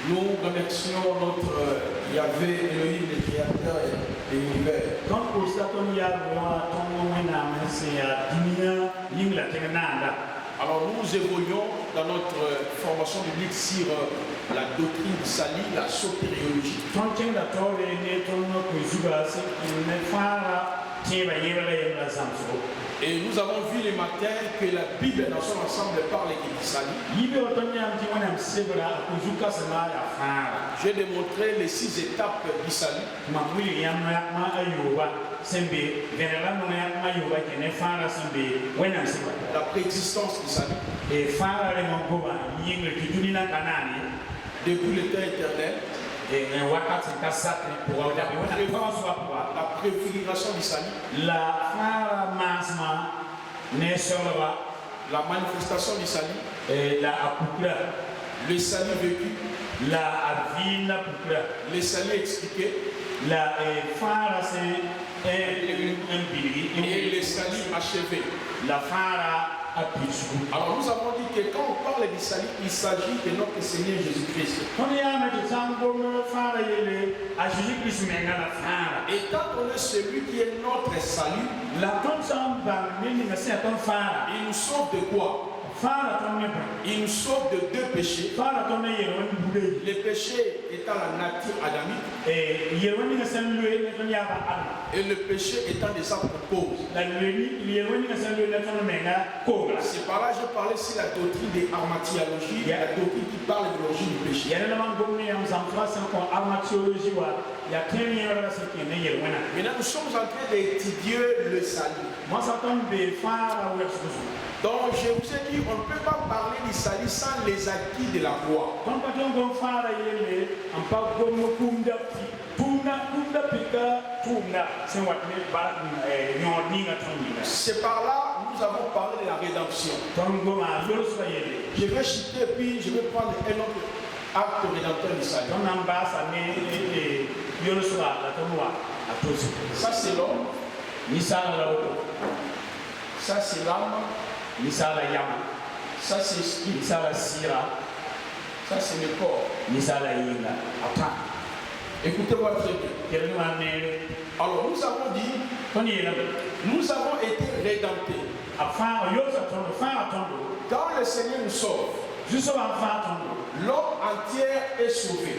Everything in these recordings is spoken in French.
Nous remercions notre Yahvé Elohim, le créateur de l'univers. Alors nous évoluons dans notre formation biblique sur la doctrine du salut, la sotériologie. Et nous avons vu les matins que la Bible dans son ensemble parle du salut. J'ai démontré les 6 étapes du salut. La préexistence du salut. Depuis le temps éternel. La préfiguration du salut. La manifestation du salut. Le salut vécu. Le salut expliqué. Et le salut achevé. Alors nous avons dit que quand on parle du salut, il s'agit de notre Seigneur Jésus-Christ. Et quand on est celui qui est notre salut, il nous sauve de quoi? Il nous sauve de 2 péchés. Le péché étant la nature adamique et le péché étant des actes de cause. C'est par là que je parlais sur la doctrine des armatiologies, la doctrine qui parle de l'origine du péché. Maintenant nous sommes en train d'étudier le salut. Donc je vous ai dit, on ne peut pas parler du salut sans les acquis de la foi. C'est par là nous avons parlé de la rédemption. Je vais citer puis je vais prendre un autre acte rédempteur du salut. Ça c'est l'homme. Ça c'est l'âme. Ça c'est l'esprit. Ça c'est le corps. Écoutez-moi très bien. Alors nous avons dit, nous avons été rédemptés. Quand le Seigneur nous sauve, l'homme entier est sauvé.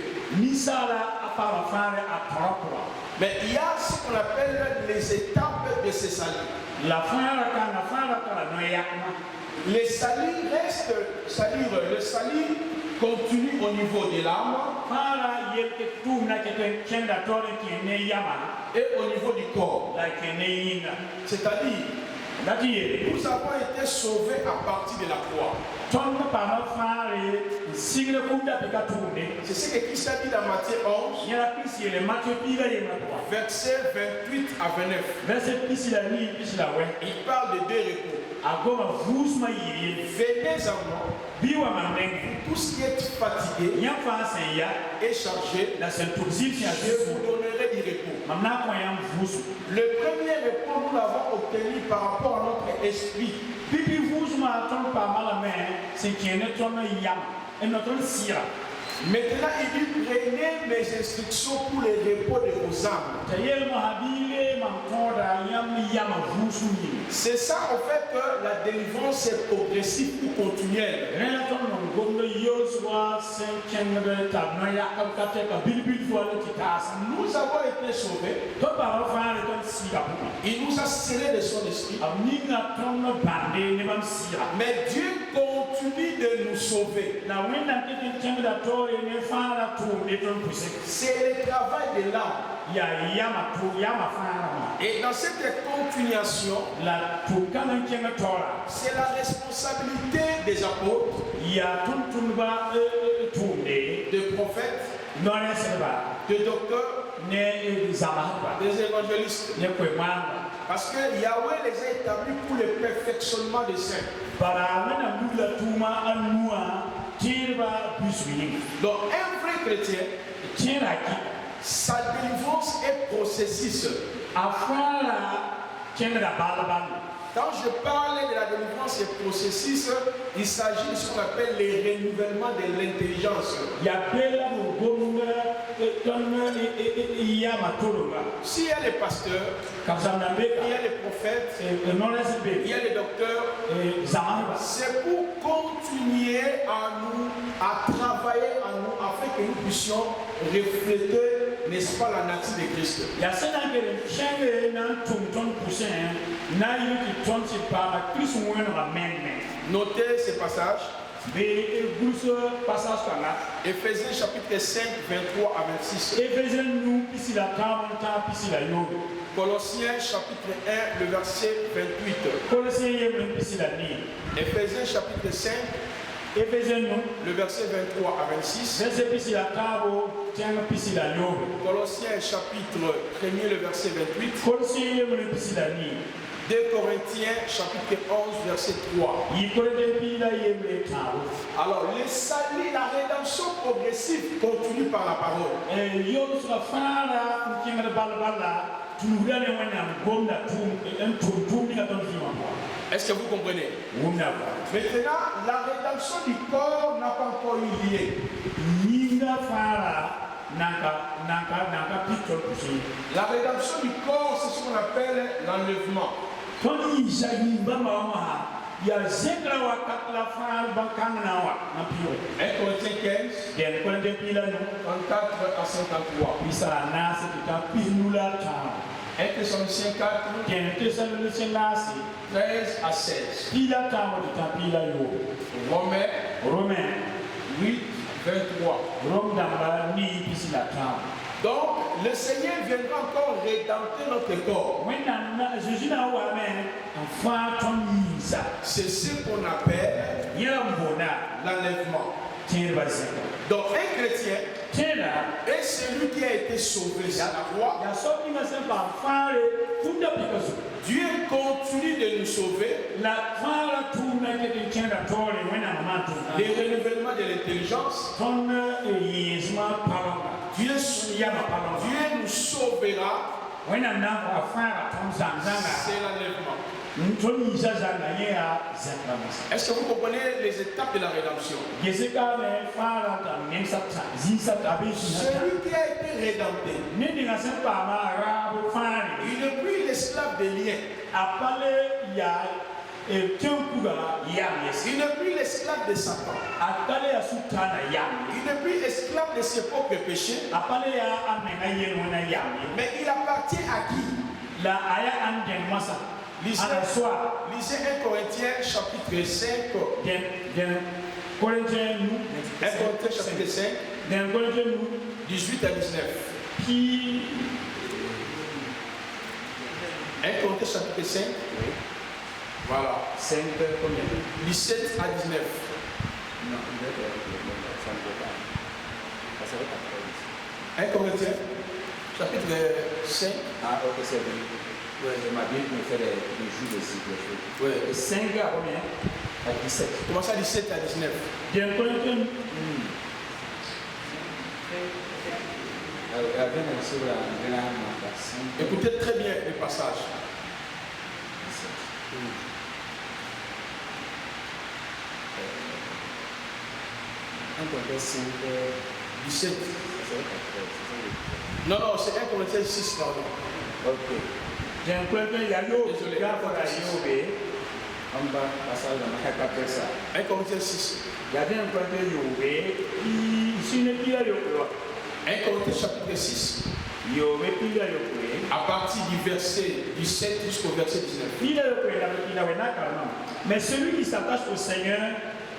Mais il y a ce qu'on appelle les étapes de ce salut. Le salut reste, c'est-à-dire le salut continue au niveau de l'âme et au niveau du corps. C'est-à-dire, nous avons été sauvés à partir de la croix. C'est ce que Christ a dit dans Matthieu 11, versets 28 à 29. Il parle de 2 repos. Venez à moi, tous qui êtes fatigués et chargés, je vous donnerai du repos. Le premier repos, nous l'avons obtenu par rapport à notre esprit. Maintenant, il dit, prenez mes instructions pour le repos de vos âmes. C'est ça en fait que la délivrance est progressive ou continuelle. Nous avons été sauvés. Il nous a scellés de son esprit. Mais Dieu continue de nous sauver. C'est le travail de l'âme. Et dans cette continuation, c'est la responsabilité des apôtres, des prophètes, des docteurs, des évangélistes. Parce que Yahweh les a établis pour le perfectionnement des saints. Donc un vrai chrétien, sa délivrance est processus. Quand je parlais de la délivrance et processus, il s'agit de ce qu'on appelle les renouvellements de l'intelligence. S'il y a les pasteurs, il y a les prophètes, il y a les docteurs, c'est pour continuer à nous, à travailler en nous, afin que nous puissions refléter, n'est-ce pas, la nature de Christ. Notez ce passage. Éphésiens chapitre 5, 23 à 26. Colossiens chapitre 1, le verset 28. Éphésiens chapitre 5, le verset 23 à 26. Colossiens chapitre 1, le verset 28. 2 Corinthiens chapitre 11 verset 3. Alors le salut, la rédemption progressive continue par la parole. Est-ce que vous comprenez? Maintenant, la rédemption du corps n'a pas encore eu lieu. La rédemption du corps, c'est ce qu'on appelle l'enlèvement. 1 Corinthiens 15, 34 à 53. 1 Thessaloniciens 4, 13 à 16. Romains 8, 23. Donc, le Seigneur viendra encore rédempter notre corps. C'est ce qu'on appelle l'enlèvement. Donc, un chrétien est celui qui a été sauvé sur la croix. Dieu continue de nous sauver. Les renouvellements de l'intelligence. Dieu nous sauvera. C'est l'enlèvement. Est-ce que vous comprenez les étapes de la rédemption? Celui qui a été rédempté, il n'est plus l'esclave des liens. Il n'est plus l'esclave de Satan. Il n'est plus esclave de ses propres péchés. Mais il appartient à qui? Lisez 1 Corinthiens chapitre 5. 1 Corinthiens chapitre 5, 18 à 19. 1 Corinthiens chapitre 5. Voilà. 5, 17 à 19. 1 Corinthiens chapitre 5. Ah, ok, c'est bon. Oui, ma Bible me fait les jours de cycle. Oui. Et 5 à combien? À 17. Comment ça, 17 à 19? Écoutez très bien le passage. 17. Non, non, c'est 1 Corinthiens 6, pardon. Ok. Désolé. 1 Corinthiens 6. 1 Corinthiens chapitre 6. À partir du verset 17 jusqu'au verset 19. Mais celui qui s'attache au Seigneur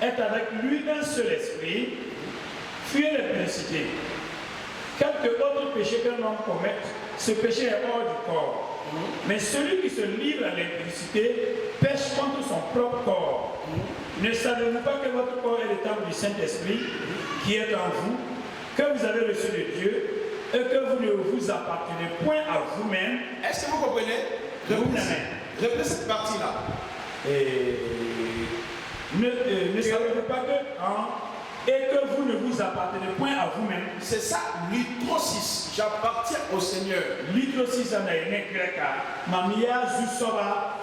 est avec lui un seul esprit. Fuyez l'impudicité. Quelque autre péché qu'un homme commette, ce péché est hors du corps. Mais celui qui se livre à l'impudicité pêche contre son propre corps. Ne savez-vous pas que votre corps est le temple du Saint-Esprit qui est en vous, que vous avez reçu de Dieu et que vous ne vous appartenez point à vous-même? Est-ce que vous comprenez? Reprenez cette partie-là. Ne savez-vous pas que et que vous ne vous appartenez point à vous-même? C'est ça, l'hydrosis. J'appartiens au Seigneur. L'hydrosis en est grec. Mamia Zusoba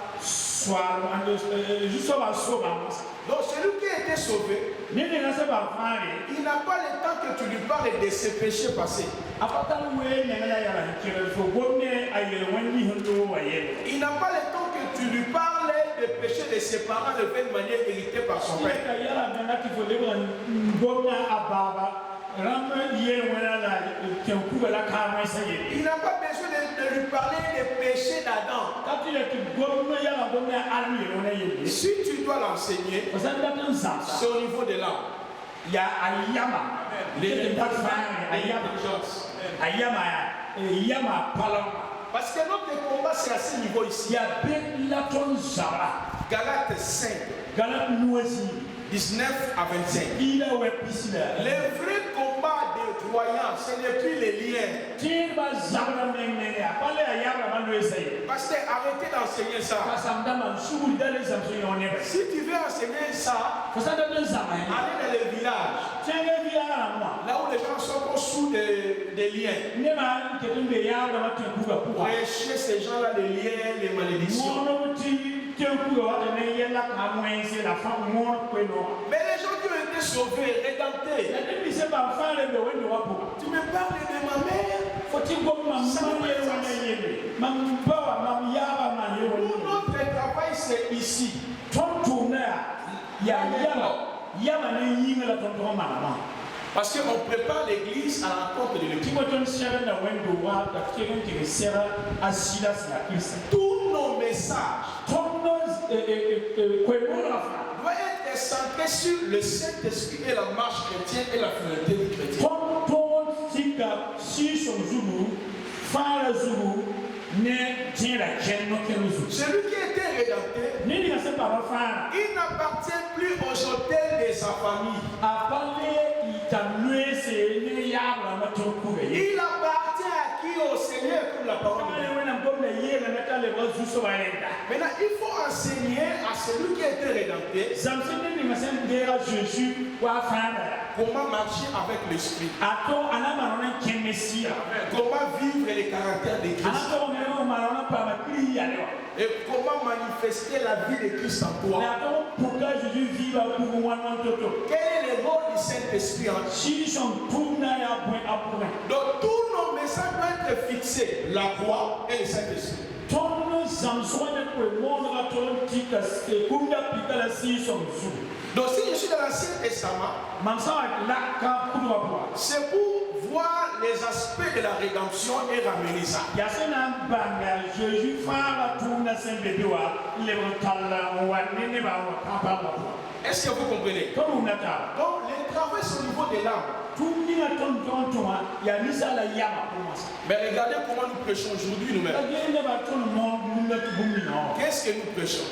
Donc celui qui a été sauvé, il n'a pas le temps que tu lui parles de ses péchés passés. Il n'a pas le temps que tu lui parles des péchés de ses parents de telle manière héritée par son père. Il n'a pas besoin de lui parler des péchés d'Adam. Si tu dois l'enseigner, c'est au niveau de l'âme. Il y a parce que notre combat c'est à ce niveau ici. Galates 5. 19 à 25. Le vrai combat des croyants, ce n'est plus les liens. Parce que arrêtez d'enseigner ça. Si tu veux enseigner ça, allez dans les villages. Là où les gens sont sous des liens. Prêchez ces gens-là les liens, les malédictions. Mais les gens qui ont été sauvés, rédemptés. Tu me parles de ma mère. Notre travail c'est ici. Parce qu'on prépare l'église à la rencontre de l'église. Tous nos messages doivent être centrés sur le Saint-Esprit et la marche chrétienne et la finalité du chrétien. Celui qui était rédempté, il n'appartient plus aux hôtels de sa famille. Il appartient à qui? Au Seigneur, comme la parole. Maintenant, il faut enseigner à celui qui a été rédempté comment marcher avec l'esprit, comment vivre les caractères de Christ et comment manifester la vie de Christ en toi. Quel est le rôle du Saint-Esprit en toi? Donc tous nos messages doivent être fixés, la croix et le Saint-Esprit. Donc si je suis dans l'Ancien Testament, c'est pour voir les aspects de la rédemption et ramener ça. Est-ce que vous comprenez? Donc les travaux sont au niveau de l'âme. Mais regardez comment nous prêchons aujourd'hui nous-mêmes. Qu'est-ce que nous prêchons?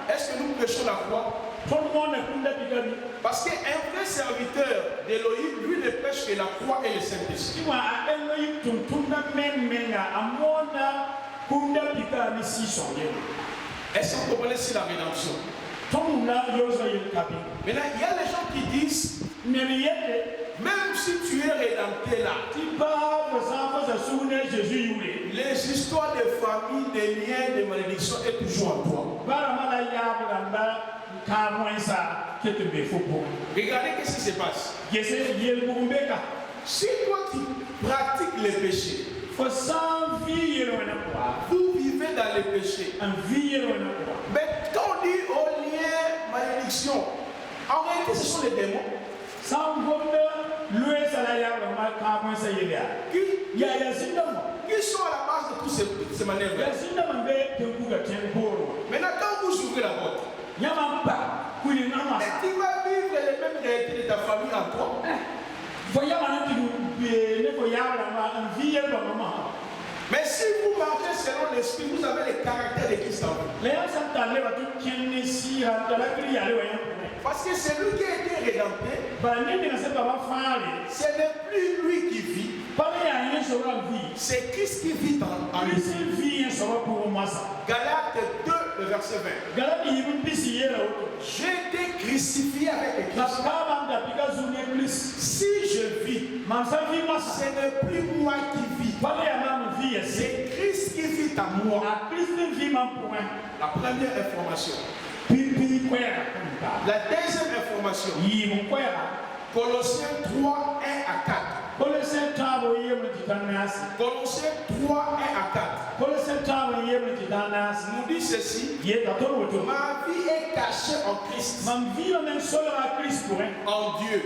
Est-ce que nous prêchons la croix? Parce qu'un vrai serviteur d'Élohim, lui ne prêche que la croix et le Saint-Esprit. Est-ce que vous comprenez si la rédemption? Maintenant, il y a les gens qui disent, même si tu es rédempté là, les histoires de famille, des liens, de malédiction est toujours en toi. Regardez qu'est-ce qui se passe. Si toi tu pratiques les péchés, vous vivez dans les péchés. Mais quand on dit au lien, malédiction, en réalité ce sont les démons. Qui sont à la base de toutes ces manœuvres. Maintenant, quand vous ouvrez la porte, et tu vas vivre les mêmes réalités de ta famille en toi. Mais si vous marchez selon l'esprit, vous avez les caractères de Christ en vous. Parce que celui qui a été rédempté, ce n'est plus lui qui vit. C'est Christ qui vit en lui. Galates 2, le verset 20. J'ai été crucifié avec Christ. Si je vis, ce n'est plus moi qui vis, C'est Christ qui vit en moi. La première information. La deuxième information. Colossiens 3, 1 à 4. Colossiens 3, 1 à 4. Nous dit ceci. Ma vie est cachée en Christ. En Dieu.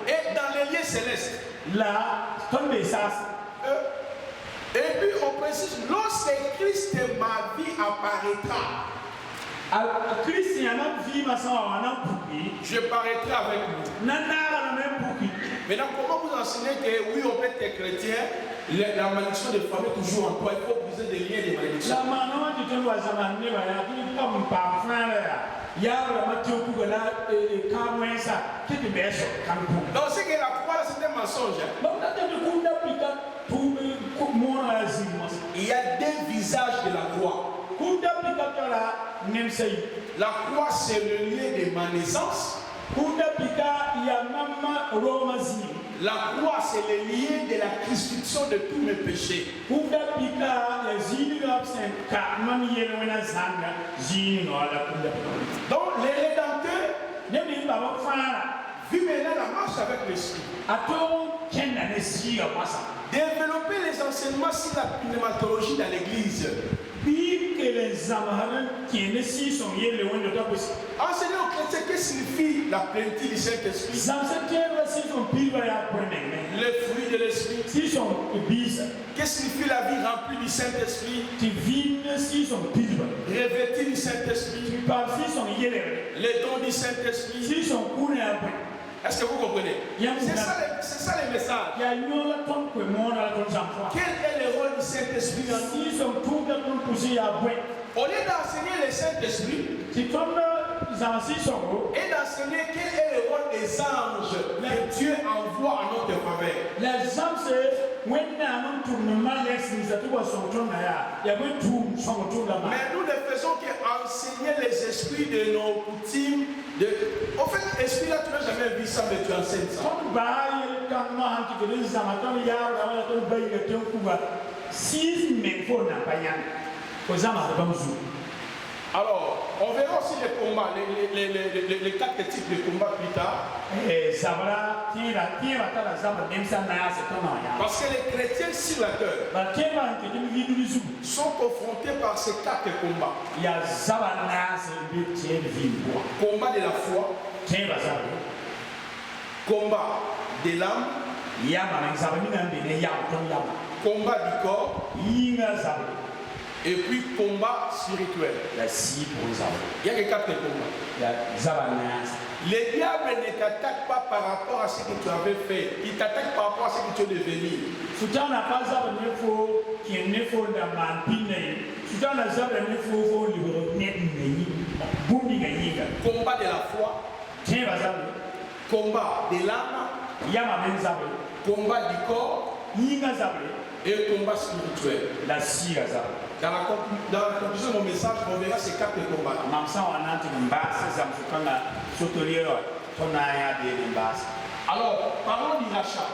Et dans les lieux célestes. Et puis on précise, lorsque Christ ma vie apparaîtra, je paraîtrai avec vous. Maintenant, comment vous enseignez que oui, on peut être chrétien, la malédiction de famille est toujours en toi, il faut briser des liens de malédiction. Donc c'est que la croix c'est un mensonge. Il y a deux visages de la croix. La croix c'est le lieu de ma naissance. La croix c'est le lieu de la crucifixion de tous mes péchés. Donc les rédempteurs vivent maintenant la marche avec l'esprit. Développer les enseignements sur la pneumatologie dans l'église. Enseigner aux chrétiens qu'est-ce que signifie la plénitude du Saint-Esprit. Les fruits de l'esprit. Qu'est-ce que signifie la vie remplie du Saint-Esprit. Revêtir du Saint-Esprit. Les dons du Saint-Esprit. Est-ce que vous comprenez? C'est ça le message. Quel est le rôle du Saint-Esprit? Au lieu d'enseigner le Saint-Esprit et d'enseigner quel est le rôle des anges que Dieu envoie à notre faveur. Mais nous ne faisons qu'enseigner les esprits de nos coutumes. En fait, l'esprit là, tu n'as jamais vu ça, mais tu enseignes ça. Alors, on verra aussi les combats, les quatre types de combats plus tard. Parce que les chrétiens sur la terre sont confrontés par ces quatre combats. Combat de la foi, combat de l'âme, combat du corps, et puis combat spirituel. Il y a que quatre combats. Le diable ne t'attaque pas par rapport à ce que tu avais fait. Il t'attaque par rapport à ce que tu es devenu. Combat de la foi, combat de l'âme, combat du corps et combat spirituel. Dans la conclusion de mon message, on verra ces quatre combats. Alors, parlons du rachat.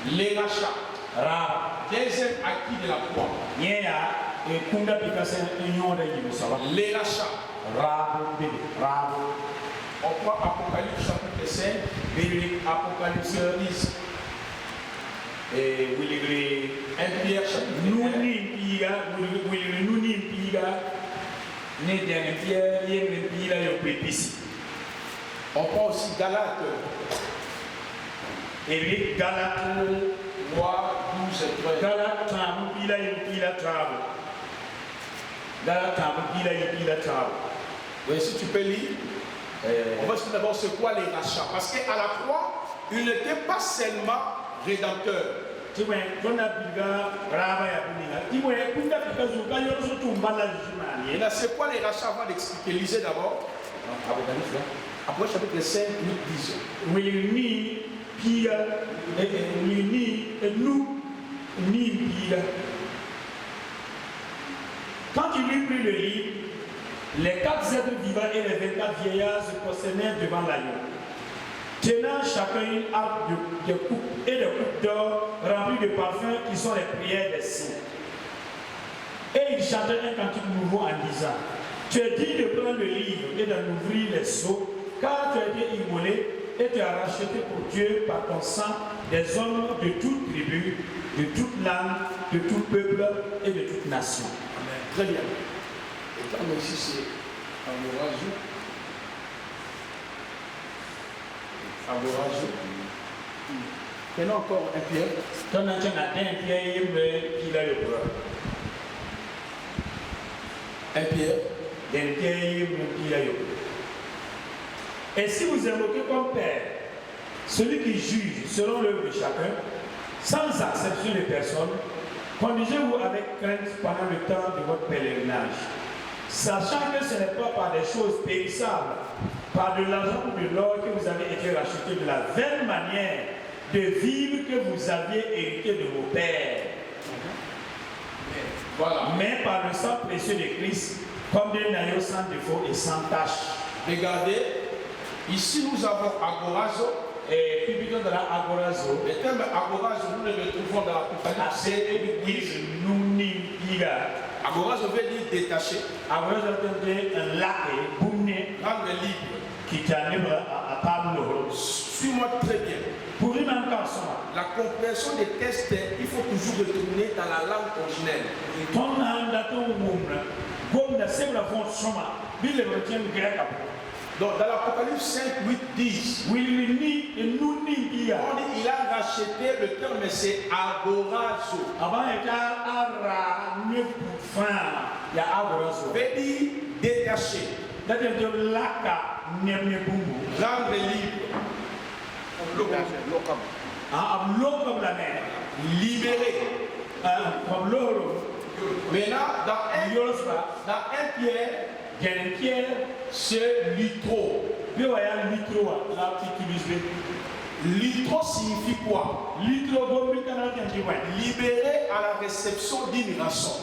Les rachats. Deuxième acquis de la croix. Les rachats. On prend Apocalypse chapitre 5, Apocalypse 10. Et 1 Pierre chapitre 1. On prend aussi Galates. Et Galates 3, 12 et 13. Oui, si tu peux lire. On va se d'abord c'est quoi les rachats. Parce qu'à la croix, il n'était pas seulement rédempteur. Là, c'est quoi les rachats avant d'expliquer? Lisez d'abord. Après chapitre 5, 8, 10. Quand il eut pris le livre, les 4 êtres vivants et les 24 vieillards se prosternèrent devant l'agneau. tenant chacun une harpe de coupe et de coupes d'or remplies de parfums qui sont les prières des saints. Et il chantait un cantique nouveau en disant: Tu es digne de prendre le livre et d'en ouvrir les sceaux, car tu as été immolé et tu as racheté pour Dieu par ton sang des hommes de toute tribu, de toute langue, de tout peuple et de toute nation. Amen. Très bien. Et quand ici c'est un orage, maintenant encore un Pierre. Un Pierre. Et si vous invoquez comme Père celui qui juge selon l'œuvre de chacun, sans acception de personne, conduisez-vous avec crainte pendant le temps de votre pèlerinage, sachant que ce n'est pas par des choses périssables, par de l'argent ou de l'or que vous avez été rachetés de la vaine manière de vivre que vous aviez hérité de vos pères. Voilà. Mais par le sang précieux de Christ, comme des agneaux sans défaut et sans tache. Regardez, ici nous avons agorazo. Et puis de la agorazo. Le terme agorazo, nous le retrouvons dans l'Apocalypse. Agorazo veut dire détaché. Agorazo veut dire un lac, rendre libre. Qui t'anime à Pablo. Suis-moi très bien. Pour lui même la compréhension des textes, il faut toujours retourner dans la langue originelle. Donc dans l'Apocalypse 5, 8, 10, il a racheté, le terme c'est agorazo. Veut dire détaché. Rendre libre. Libéré. Maintenant, dans un Pierre, c'est litro. Litro signifie quoi? Libéré à la réception d'une rançon.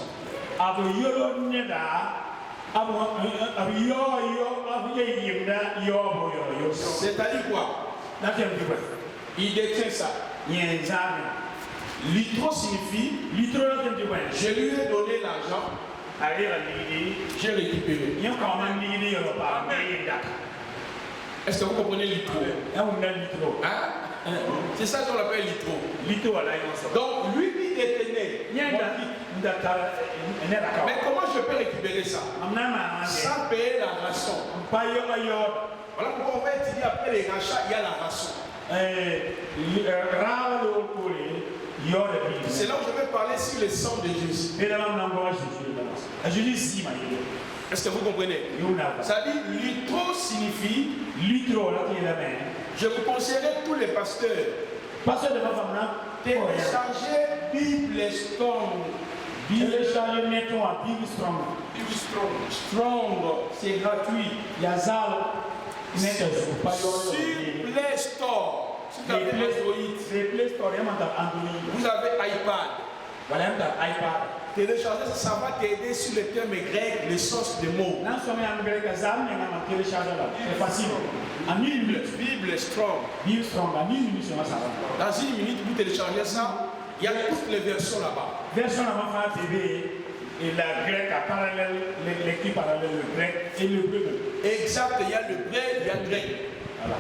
C'est-à-dire quoi? Il détient ça. Litro signifie je lui ai donné l'argent, j'ai récupéré. Est-ce que vous comprenez litro? Hein? C'est ça qu'on appelle litro. Donc lui qui détenait. Mais comment je peux récupérer ça? Sans payer la rançon. Voilà pourquoi on va étudier après les rachats, il y a la rançon. C'est là où je vais parler sur le sang de Jésus. Est-ce que vous comprenez? Ça dit litro signifie je vous conseillerais tous les pasteurs télécharger Bible Strong, c'est gratuit. Sur Play Store. Vous avez iPad. Télécharger ça, ça va t'aider sur les termes grecs, les sens des mots. C'est facile. En une minute. Bible Strong. En une minute, dans une minute, vous téléchargez ça. Il y a toutes les versions là-bas. Version avant TV et la grecque à parallèle, l'écrit parallèle, le grec et le bleu. Exact, il y a le grec, il y a le grec. Voilà.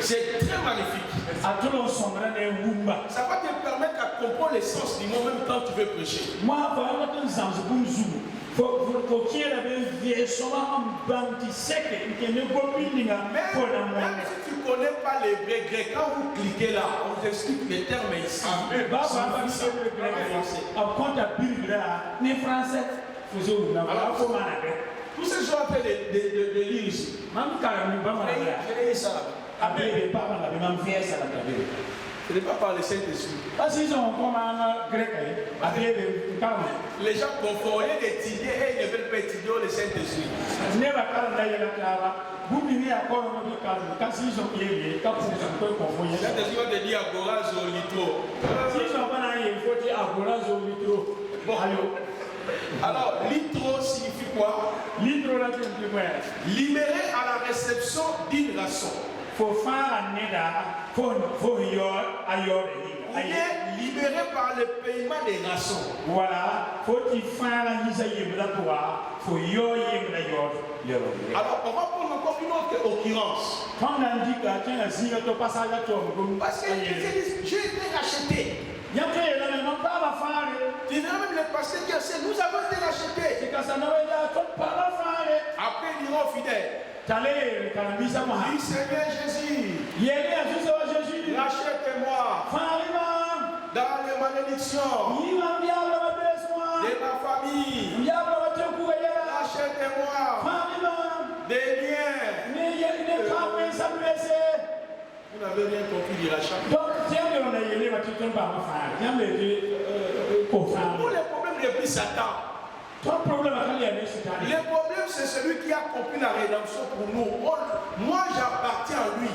C'est très magnifique. Ça va te permettre à comprendre l'essence du mot même quand tu veux prêcher. Même si tu ne connais pas l'hébreu grec, quand vous cliquez là, on vous explique les termes ici. Tous ces gens en train de lire ici. Je l'ai ça là-bas. Ce n'est pas par le Saint-Esprit. Les gens confondent d'étudier et ils ne veulent pas étudier le Saint-Esprit. Saint-Esprit va te dire agorazo litro. Bon, alors, litro signifie quoi? Libéré à la réception d'une rançon. faut faire un neda, faut il est libéré par le paiement des rançons. Voilà, faut-il faire un faut Alors, on va prendre encore une autre occurrence. Quand on dit que parce que j'ai été racheté. Tu verras même les pasteurs qui disent nous avons été rachetés. Après, ils diront fidèles. Oui, Seigneur Jésus, rachète-moi dans les malédictions de ma famille. Rachète-moi des biens. Vous n'avez rien compris du rachat. Pour les problèmes les plus Satan. Le problème, c'est celui qui a compris la rédemption pour nous. Moi, j'appartiens à lui.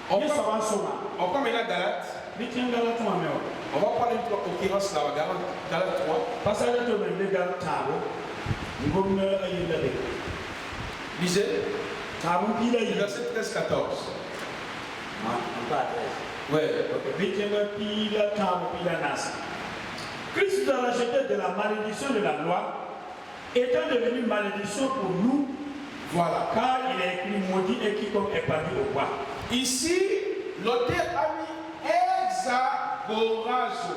On va maintenant Galate. On va prendre une occurrence là, Galate 3. Lisez. Verset 13-14. Ouais. Christ nous a racheté de la malédiction de la loi, étant devenu malédiction pour nous. Voilà. Car il est écrit maudit et quiconque est parmi au roi. Ici, l'auteur a mis exagorazo.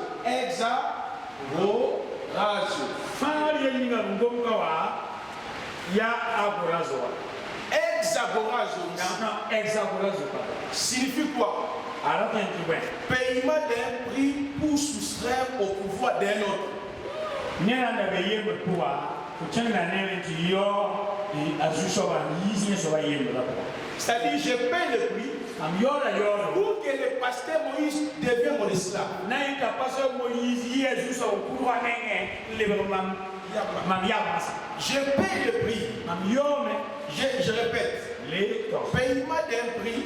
Exagorazo signifie quoi? Paiement d'un prix pour soustraire au pouvoir d'un autre. C'est-à-dire, je paye le prix pour que le pasteur Moïse devienne mon esclave. Je paye le prix. Je répète. Paiement d'un prix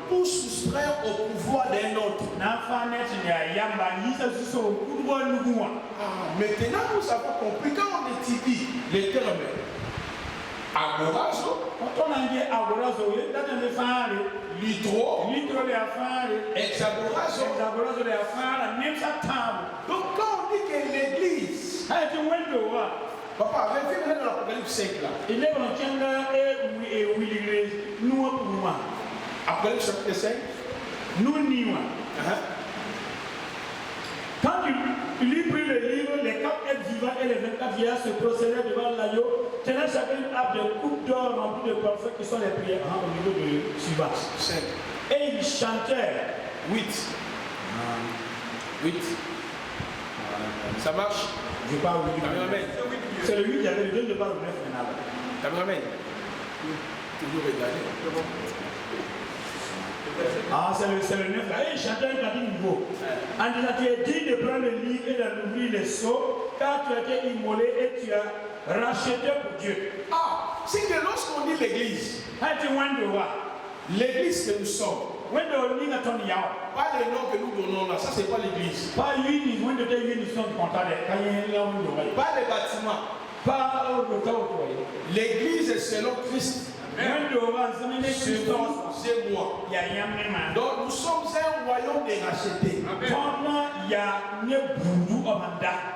pour soustraire au pouvoir d'un autre. Maintenant, nous avons compris quand on étudie les termes. Agorazo, litro, exagorazo. Donc quand on dit que l'église, papa, reviens dans l'Apocalypse 5 là. Apocalypse chapitre 5. Quand il lui prit le livre, les 4 êtres vivants et les 24 vieillards se procédaient devant l'agneau, tenant chacun une harpe de coupe d'or remplie de parfums qui sont les prières au niveau de suivant. Et ils chantèrent 8. Ça marche? Je parle au 8. C'est le 8, il y avait le 2, je parle au 9 maintenant. Cameraman. Toujours regarder. Ah, c'est le 9 là. Et il chantait un petit nouveau. En disant, tu es digne de prendre le livre et d'ouvrir les sceaux, car tu as été immolé et tu as racheté pour Dieu. Ah, c'est que lorsqu'on dit l'église, l'église que nous sommes, pas les noms que nous donnons là, ça c'est pas l'église. Pas les bâtiments. L'église est selon Christ. C'est moi. Donc nous sommes un royaume des rachetés.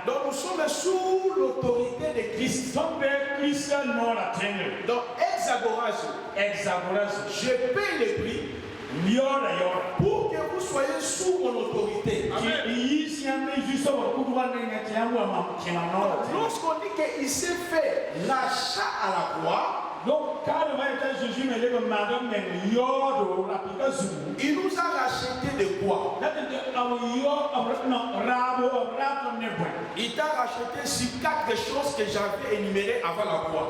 Donc nous sommes sous l'autorité de Christ. Donc exagorazo, je paie le prix pour que vous soyez sous mon autorité. Lorsqu'on dit qu'il s'est fait l'achat à la croix, donc, il nous a racheté de quoi? Il t'a racheté sur 4 choses que j'avais énumérées avant la croix.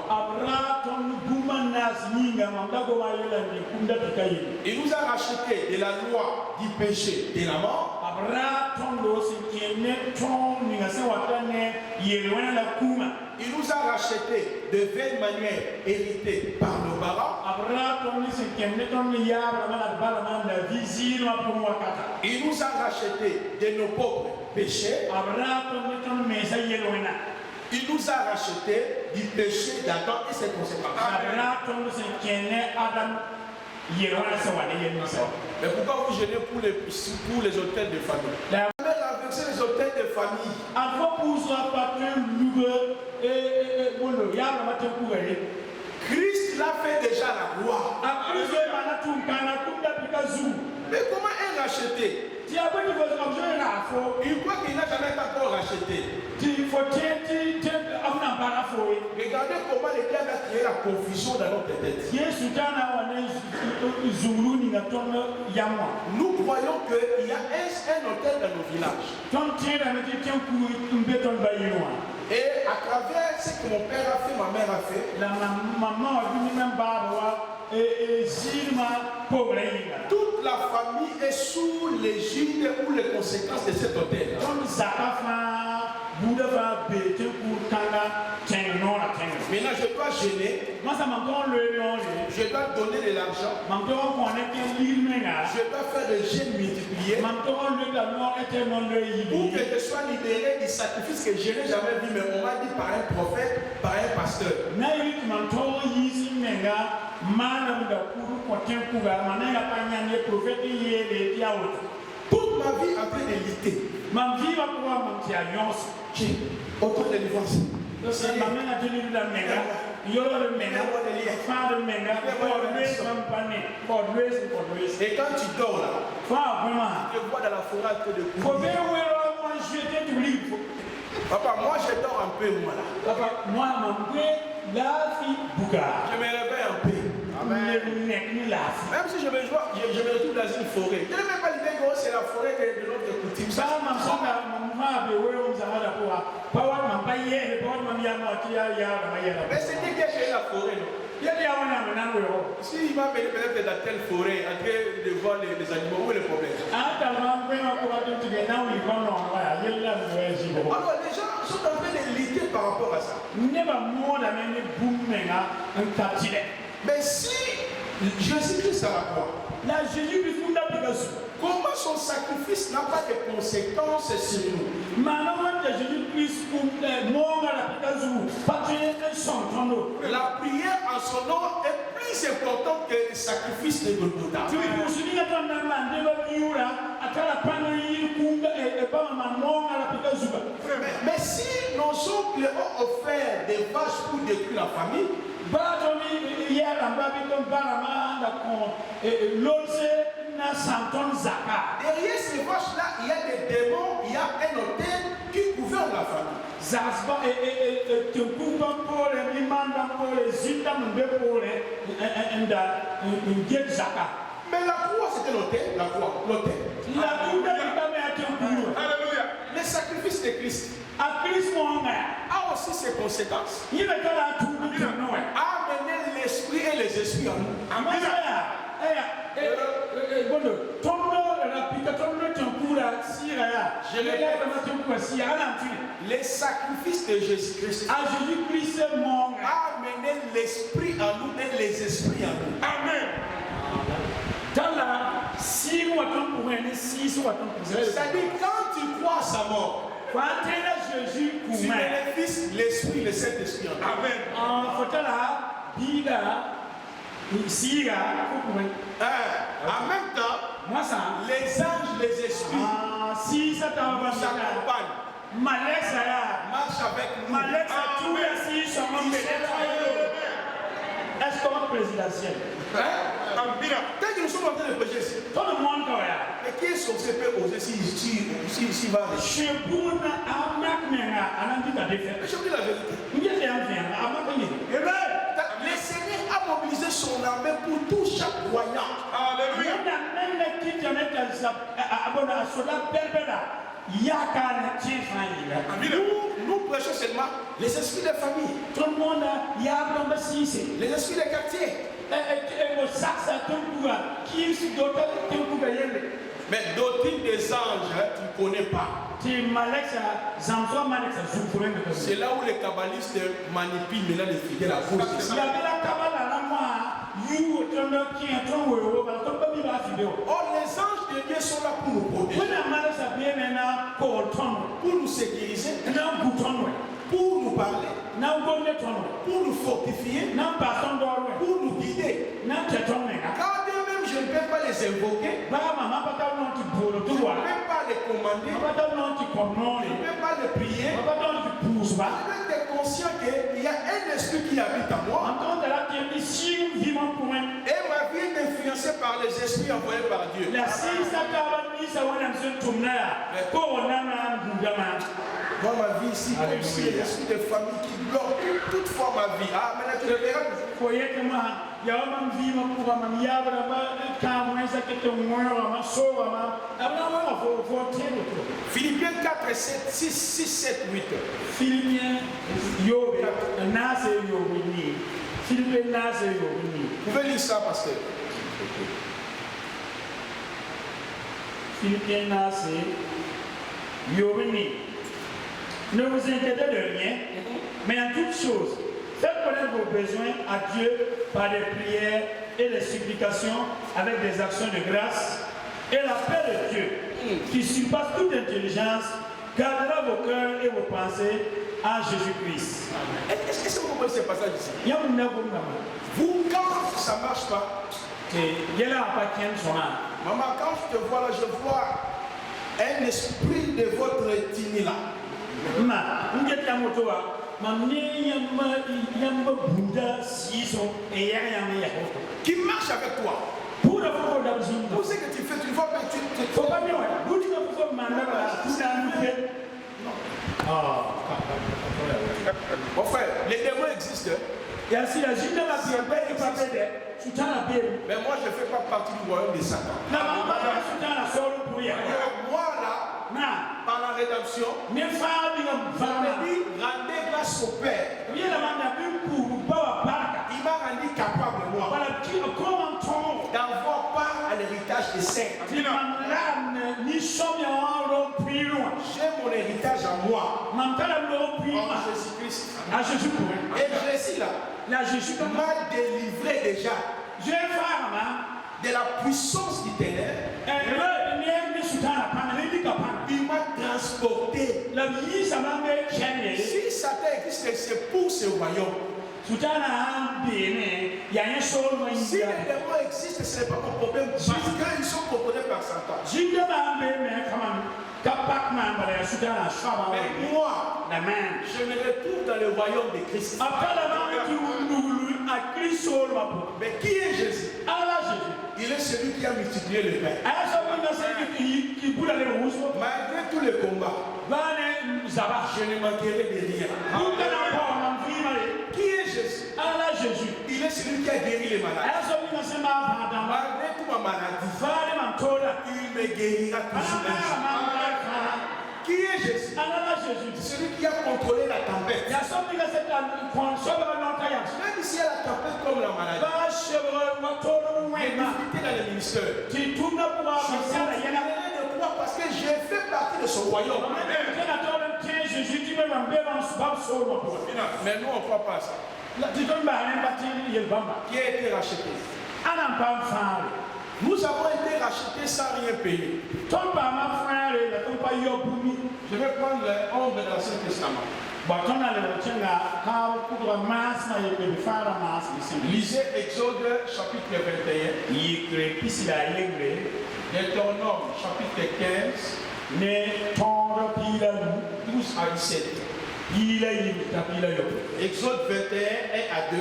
Il nous a racheté de la loi du péché, de la mort. Il nous a racheté de vaines manières héritées par nos parents. Il nous a racheté de nos pauvres péché. Il nous a racheté du péché d'Adam et ses conséquences. Mais pourquoi vous gênez pour les hôtels de famille? La mère a versé les hôtels de famille. Christ l'a fait déjà à la gloire. Mais comment est racheté? Il croit qu'il n'a jamais été encore racheté. Regardez comment le diable a créé la confusion dans notre tête. Nous croyons qu'il y a un hôtel dans nos villages. Et à travers ce que mon père a fait, ma mère a fait, toute la famille est sous l'égide ou les conséquences de cet hôtel. Maintenant, je dois gêner. Je dois donner de l'argent. Je dois faire des jeûnes multipliés. Pour que je sois libéré du sacrifice que je n'ai jamais vu, mais on m'a dit par un prophète, par un pasteur. Toute ma vie en train de lutter. Autant de délivrance. Et quand tu dors là, tu te vois dans la forêt un peu de coups. Papa, moi je dors un peu, moi là. Je me réveille un peu. Même si je me retrouve dans une forêt. Je ne même pas l'idée que c'est la forêt de notre coutume. Mais c'est qui a créé la forêt, non? Si il m'a mené peut-être dans telle forêt, en train de voir les animaux, où est le problème? Alors les gens sont en train de lutter par rapport à ça. Mais si Jésus-Christ à la croix, comment son sacrifice n'a pas de conséquences sur nous? La prière en son nom est plus importante que le sacrifice de Golgotha. Mais si nos oncles ont offert des vaches pour détruire la famille, derrière ces vaches-là, il y a des démons, il y a un hôtel qui gouverne la famille. Mais la croix, c'était l'hôtel. La croix, l'hôtel. Alléluia. Le sacrifice de Christ a aussi ses conséquences. A amené l'esprit et les esprits en nous. Les sacrifices de Jésus-Christ a amené l'esprit en nous et les esprits en nous. Amen. C'est-à-dire quand tu crois à sa mort, tu bénéficies l'esprit, le Saint-Esprit en nous. Amen. En même temps, les anges, les esprits nous accompagnent. Marche avec nous. Est-ce qu'on présidentiel? Quand nous sommes en train de prêcher ici, tout le monde mais qui est censé peut oser s'il va aller? Je vous dis la vérité. Le Seigneur a mobilisé son armée pour tout chaque croyant. Alléluia. Nous prêchons seulement les esprits de famille. Tout le monde les esprits de quartier. Mais doctrine des anges, tu ne connais pas. C'est là où les kabbalistes manipulent maintenant les fidèles à cause de ça. Or, les anges de Dieu sont là pour nous protéger, pour nous sécuriser, pour nous parler, pour nous fortifier, pour nous guider. Quand même je ne peux pas les invoquer, je ne peux pas les commander, je ne peux pas les prier. Je dois être conscient qu'il y a un esprit qui habite en moi. Et ma vie est influencée par les esprits envoyés par Dieu. Dans ma vie ici, comme si l'esprit de famille qui bloque toutefois ma vie. Ah, maintenant tu le verras. Philippiens 4, 7, 6, 7, 8. Philippiens, Vous pouvez lire ça, pasteur. Philippiens, ne vous inquiétez de rien, mais en toutes choses, faites connaître vos besoins à Dieu par des prières et des supplications avec des actions de grâce. Et la paix de Dieu, qui surpasse toute intelligence, gardera vos cœurs et vos pensées en Jésus-Christ. Est-ce que vous comprenez ce passage ici? Vous, quand ça ne marche pas, maman, quand je te vois là, je vois un esprit de votre ethnie là. Qui marche avec toi. Tout ce que tu fais, tu vois que tu mon frère, les démons existent. Mais moi, je ne fais pas partie du royaume de Satan. Moi, là, par la rédemption, je me dis, rendez grâce au Père. Il m'a rendu capable, moi, d'avoir part à l'héritage des saints. J'ai mon héritage à moi, en Jésus-Christ. Et Jésus, là, m'a délivré déjà de la puissance du ténèbre. Il m'a transporté. Si Satan existe, c'est pour ce royaume. Si les démons existent, ce n'est pas mon problème, parce qu'ils sont proposés par Satan. Mais moi, je me retrouve dans le royaume de Christ. Mais qui est Jésus? Il est celui qui a multiplié le pain. Malgré tous les combats, je ne manquerai de rien. Qui est Jésus? Il est celui qui a guéri les malades. Malgré toute ma maladie, il me guérira toujours. Qui est Jésus? Celui qui a contrôlé la tempête. Même si elle a la tempête comme la maladie, j'ai discuté dans le ministère. Je continuerai de croire parce que j'ai fait partie de son royaume. Mais nous on ne croit pas à ça. Qui a été racheté? Nous avons été rachetés sans rien payer. Je vais prendre les 11 de l'Ancien Testament. Lisez Exode chapitre 21. Deutéronome chapitre 15. 12 à 17. Exode 21, 1 à 2.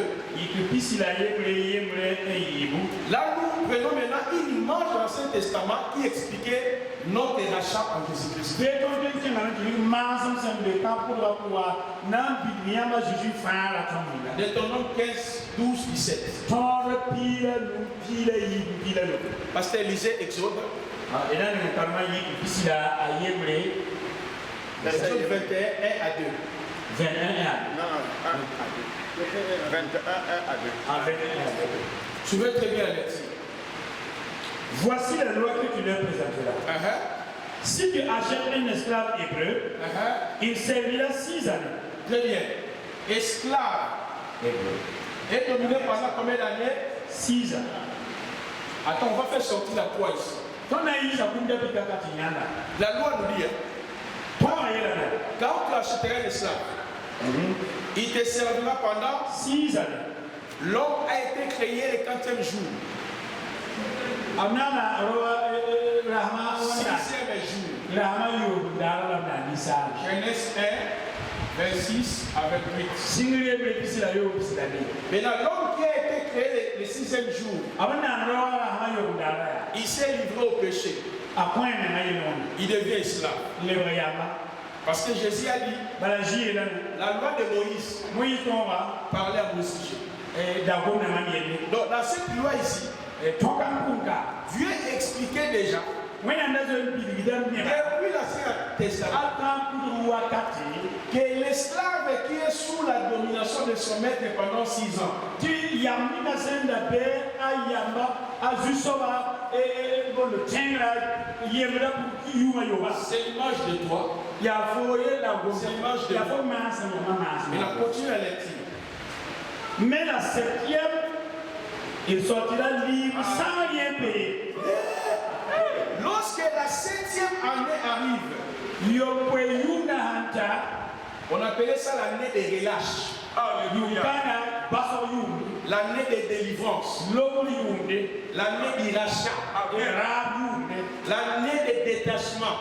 Là, nous prenons maintenant une image de l'Ancien Testament qui expliquait notre rachat en Jésus-Christ. Deutéronome 15, 12, 17. Pasteur, lisez Exode. Exode 21, 1 à 2. 21 à 2. Non, 1 à 2. 21, 1 à 2. Tu veux très bien là-dessus. Voici la loi que tu leur présenteras. Si tu achètes un esclave hébreu, il servira 6 années. Très bien. Esclave hébreu. Et dominé pendant combien d'années? 6 ans. Attends, on va faire sortir la croix ici. La loi nous dit, quand tu achèteras un esclave, il te servira pendant 6 années. L'homme a été créé le 40e jour. 6e jour. Genèse 1, 26 à 28. Maintenant, l'homme qui a été créé le 6e jour, il s'est livré au péché. Il devient esclave. Parce que Jésus a dit, la loi de Moïse parlait à mon sujet. Donc dans cette loi ici, Dieu expliquait déjà depuis l'Ancien Testament que l'esclave qui est sous la domination de son maître pendant 6 ans, c'est l'image de toi. C'est l'image de toi. Mais la continue à lecture. Mais la 7e, il sortira libre sans rien payer. Lorsque la 7e année arrive, on appelait ça l'année de relâche. L'année de délivrance. L'année d'irachat. L'année de détachement.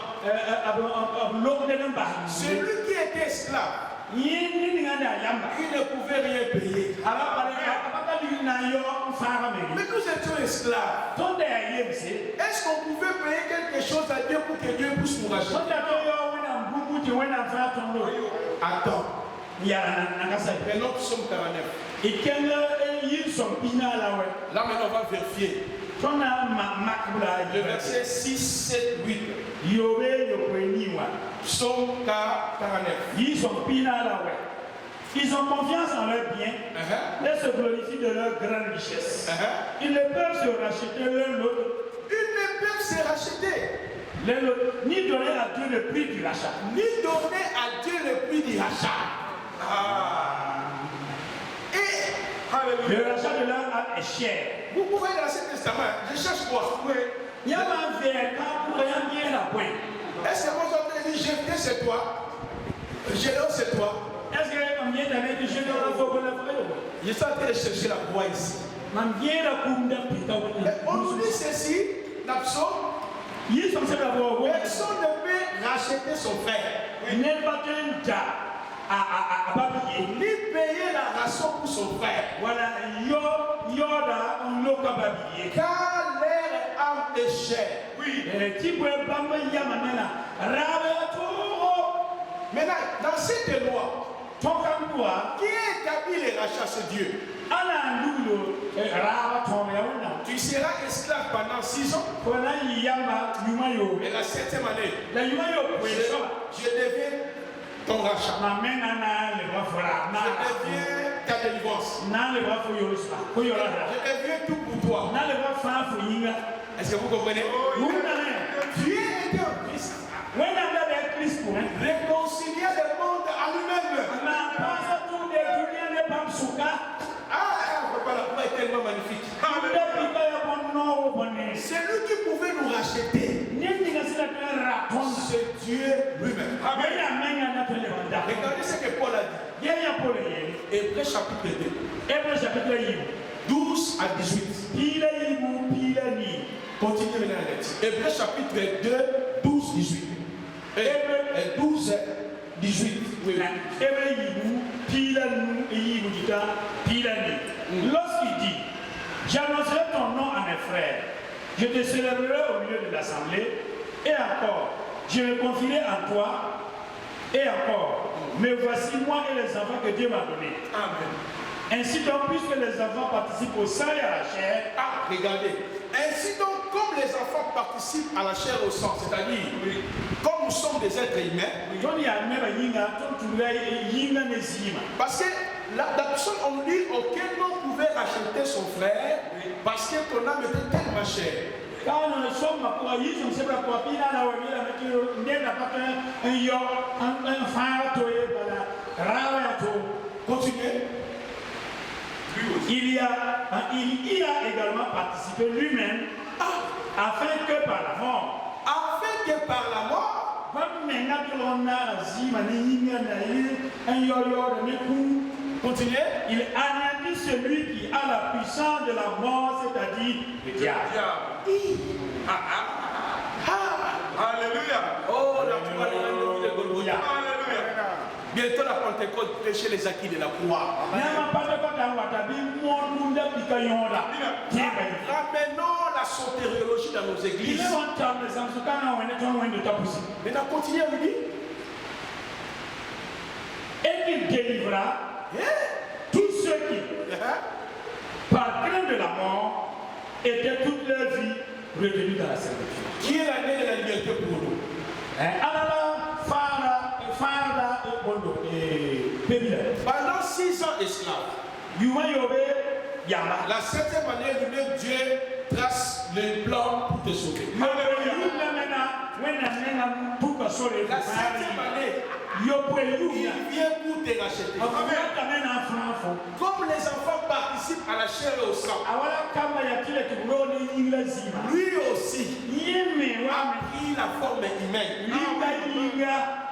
Celui qui était esclave, il ne pouvait rien payer. Mais nous étions esclaves. Est-ce qu'on pouvait payer quelque chose à Dieu pour que Dieu puisse nous racheter? Attends. Maintenant, nous sommes 49. Là, maintenant, on va vérifier. Le verset 6, 7, 8. Psaume 49. Ils ont confiance en leurs biens et se glorifient de leur grande richesse. Ils ne peuvent se racheter l'un l'autre. Ils ne peuvent se racheter. Ni donner à Dieu le prix du rachat. Ni donner à Dieu le prix du rachat. Et le rachat de leur âme est cher. Vous pouvez dans l'Ancien Testament, je cherche quoi? Est-ce que moi j'ai dit jeter c'est toi? Gédéon c'est toi? Est-ce que je suis en train de chercher la voie ici. On nous dit ceci, dans le psaume. Personne ne peut racheter son frère. Ni payer la rançon pour son frère. Car leur âme est chère. Maintenant, dans cette loi, qui établit les rachats, c'est Dieu. Tu seras esclave pendant 6 ans. Et la 7e année, je deviens ton rachat. Je deviens ta délivrance. Je deviens tout pour toi. Est-ce que vous comprenez? Dieu était en Christ. Réconcilier le monde à lui-même. La foi est tellement magnifique. C'est lui qui pouvait nous racheter. C'est Dieu lui-même. Regardez ce que Paul a dit. Hébreux chapitre 2. 12 à 18. Continuez maintenant la lecture. Hébreux chapitre 2, 12, 18. Et 12, 18. Oui. Lorsqu'il dit, j'annoncerai ton nom à mes frères, je te célébrerai au milieu de l'assemblée, et encore, je me confierai en toi, et encore, mais voici moi et les enfants que Dieu m'a donnés. Amen. Ainsi donc, puisque les enfants participent au sang et à la chair, regardez, ainsi donc, comme les enfants participent à la chair et au sang, c'est-à-dire, comme nous sommes des êtres humains, parce que la personne, on dit, auquel on pouvait racheter son frère, parce que ton âme était tellement chère. Continuez. Il y a également participé lui-même Afin que par la mort. Continuez. Il anéantit celui qui a la puissance de la mort, c'est-à-dire le diable. Alléluia. Oh, Alléluia. Bientôt la Pentecôte, prêchez les acquis de la croix. Ramenons la sotériologie dans nos églises. Maintenant, continuez à vous dire. Et qu'il délivra tous ceux qui, par crainte de la mort, étaient toute leur vie retenus dans la servitude. Qui est l'année de la liberté pour nous? Pendant 6 ans esclaves, la 7e année, Dieu trace le plan pour te sauver. La 7e année, il vient pour te racheter. Comme les enfants participent à la chair et au sang, lui aussi a pris la forme humaine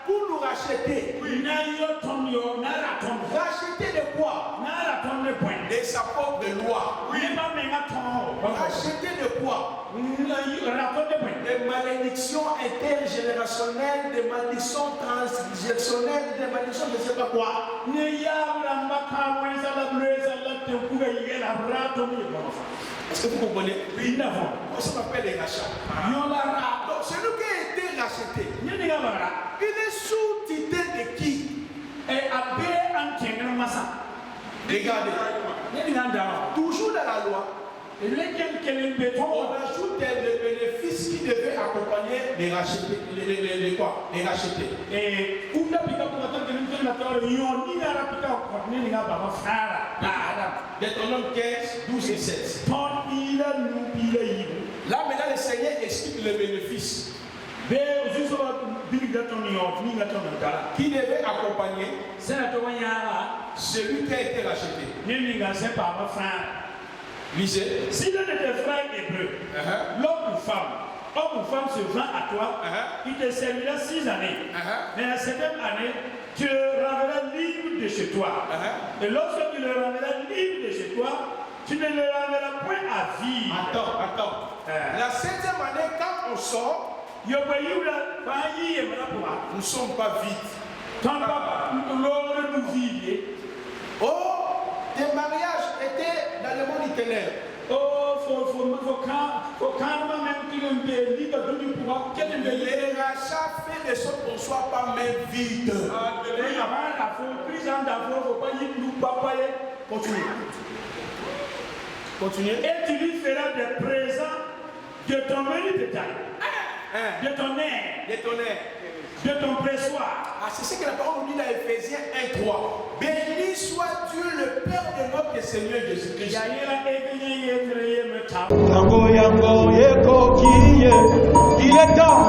pour nous racheter. Racheter de quoi? De sa propre loi. Racheter de quoi? Des malédictions intergénérationnelles, des malédictions transgénérationnelles, des malédictions de je ne sais pas quoi. Est-ce que vous comprenez? Oui. Ça s'appelle les rachats. Donc celui qui a été racheté, il est sous titre de qui? Regardez. Toujours dans la loi, on ajoute des bénéfices qui devaient accompagner les rachetés. Les rachetés. Deutéronome 15, 12 et 16. Là maintenant le Seigneur explique le bénéfice qui devait accompagner celui qui a été racheté. Lisez. Si l'un de tes frères hébreux, l'homme ou femme se vend à toi, il te servira 6 années. Mais la 7e année, tu le renverras libre de chez toi. Et lorsque tu le renverras libre de chez toi, tu ne le renverras point à vie. Attends. La 7e année, quand on sort, nous ne sommes pas vides. Oh, tes mariages étaient dans le monde éternel. Les rachats fait de sorte qu'on ne soit pas même vide. Continuez. Et tu lui feras des présents de ton menu détail, de ton air, de ton pressoir. C'est ce que la parole nous dit dans Ephésiens 1:3. Béni soit Dieu le Père de notre Seigneur Jésus-Christ. Il est temps